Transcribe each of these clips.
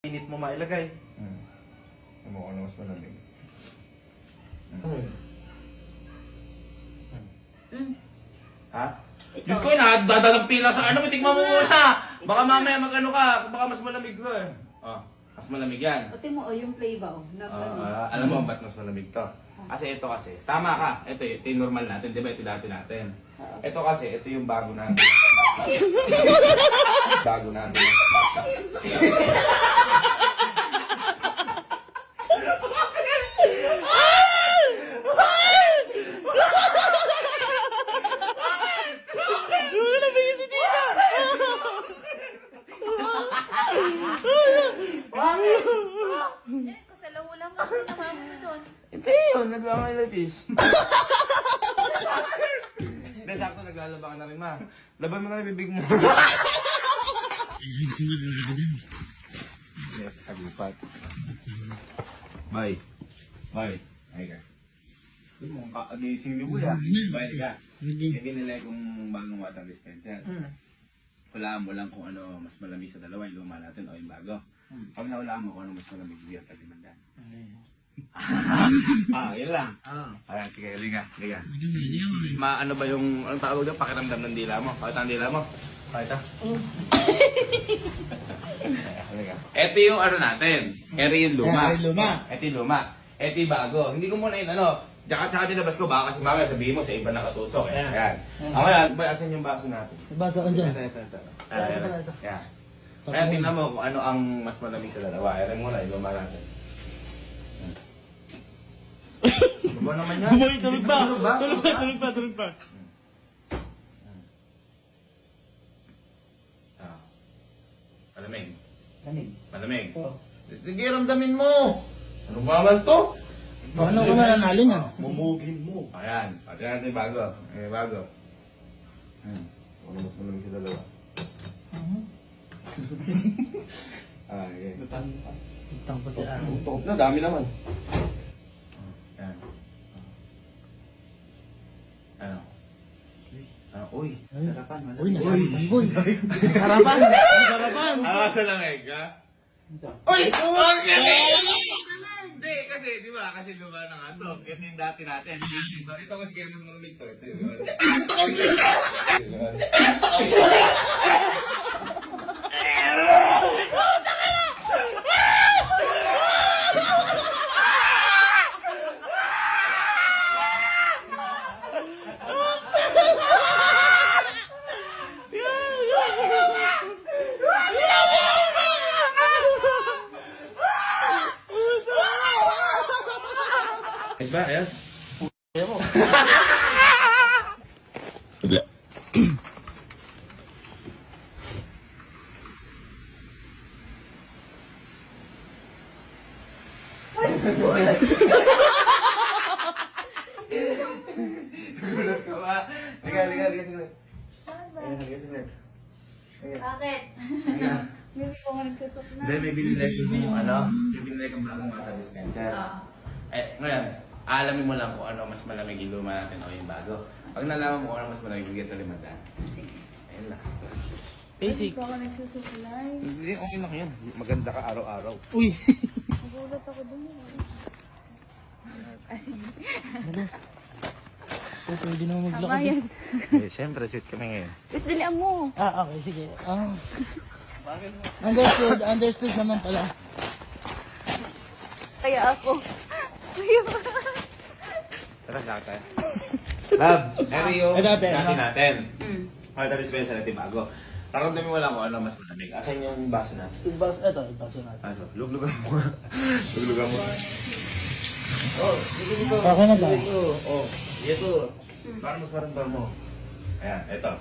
Init mo mailagay. Ano ko na mas malamig. Ha? Diyos ko, dadadampi lang sa ano, tignan mo muna. Baka mamaya mag-ano ka, baka mas malamig ko eh. Oh, mas malamig yan. O, mo, yung play ba, o? Alam mo ba't mas malamig to? Kasi ito kasi, tama ka, ito yung normal natin, di ba ito dati natin? Ito kasi, ito yung bago natin. Bago natin. Kasalaw mo lang ako na mama mo doon. Hindi yun, nagmamalapish. Hindi, sakto naglalaba ka na rin, ma. Laban mo na yung bibig mo. Sagupat. Bye. Bye. Ay ka. Yung mong kakagising niyo kuya. Bye ka. Hindi nila kung bagong water dispenser. Hulaan mo lang kung ano mas malamig sa dalawa, yung luma natin o yung bago. Pag nahulaan mo kung ano mas malamig, bigyan tayo mandan. Yun lang. Ayan, sige, liga. Ano ba yung, anong tawag doon? Pakiramdam ng dila mo. Pakita ang dila mo. Pakita. Ito yung ano natin. Ito yung luma. Ito yung luma. Ito yung bago. Hindi ko muna yun, ano, tsaka dinabas ko, baka kasi mamaya sabihin mo sa iba nakatusok. Ayan. Ngayon, asan yung baso natin? Baso ka dyan. Ito. Ayan. Kaya tingnan mo kung ano ang mas malamig sa dalawa. Ayan muna, yung luma natin. Bubo naman yan. Tulog pa. Malamig. Kanig. Malamig. Sige, ramdamin mo. Ano ba naman to? Paano ko nananalin yan? Mumugin mo. Ayan. Pati natin bago. Bago. Ano mas malamig sa dalawa? Okay. Utang pa si Aaron. Tukot na, dami naman. Ayan. Ano? Uy. Sarapan. Uy, nasabanggoy. Sarapan. Sa langeg, ha? Uy! Okay! Hindi, kasi, di ba? Kasi luma na nga to. Ito yung dati natin. Ito kasi kaya mas malamig to. Ito yun. Ba, ayan. Gulat ko ba? Liga, saglit. Saglit. Bakit? Hindi ko nga nagsusok na. Hindi, may binili kong bagong water dispenser. Ngayon, alamin mo lang kung ano mas malamig yung luma natin o yung bago. Pag nalaman mo kung ano mas malamig, bigyan tayo limandaan. Sige. Ayun lang. Basic. Hindi ko ako nagsusuklay. Hindi, okay lang yan. Maganda ka araw-araw. Uy. Nagulat ako dun. Sige. Pwede naman maglakad. Kabayan. Siyempre, sweet kami ngayon. Tapos dalian mo. Okay, sige. Understood naman pala. Kaya ako. Tara, lakad tayo. Love, ito yung dati natin. Water dispenser natin bago. Paramdamin mo lang kung ano mas malamig. Asan yung baso natin? Ito, baso natin. Baso, luglugan mo. Luglugan mo. Dito. Okay na ba? Ito. Para mas maramdam mo. Ayan, ito.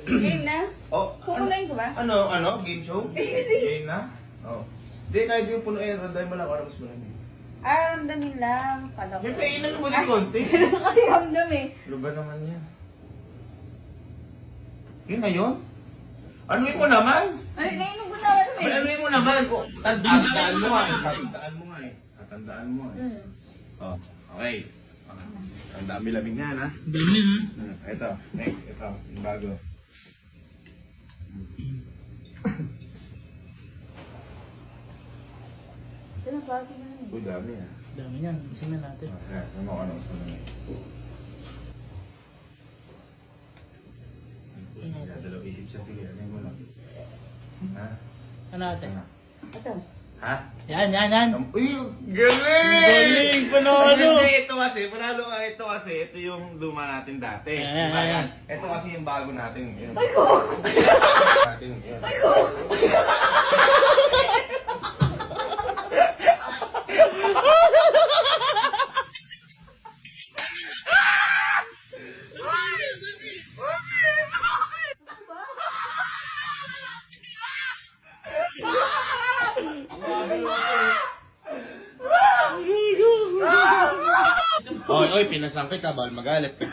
Game na? Oh, Pupunayin ko ba? Ano? Game show? Game na? Oh. Hindi, kahit yung punuin, randay mo lang kung ano mas malamig. Ramdamin lang. Kala ko. Siyempre, inan mo din konti. Kasi ramdam eh. Luba naman yan. Yun na yun? Anuin mo naman? Ay, nainom ko na ano eh. Anuin mo naman? Tandaan mo nga eh. Tandaan mo nga eh. Mm. Oh, okay. Ang dami lamig niyan, ha? Dami ha. Ito, next, ito, yung bago. Ito na, bago na yun. Uy, dami, ha? Dami niyan. Ising na natin. Kaya, ano sa mga. Dadalaw isip siya, sige, ano mo lang. Ha? Ano natin? Ito. Ha? Yan, yan, yan. Uy, galing! Galing, panalo! Hindi, ito kasi, panalo ka, ito kasi, ito yung luma natin dati. Diba yan? Ito kasi yung bago natin. Ay ko! Natin, yun. Ay ko! Oy, pinasang kita, bawal magalit ka.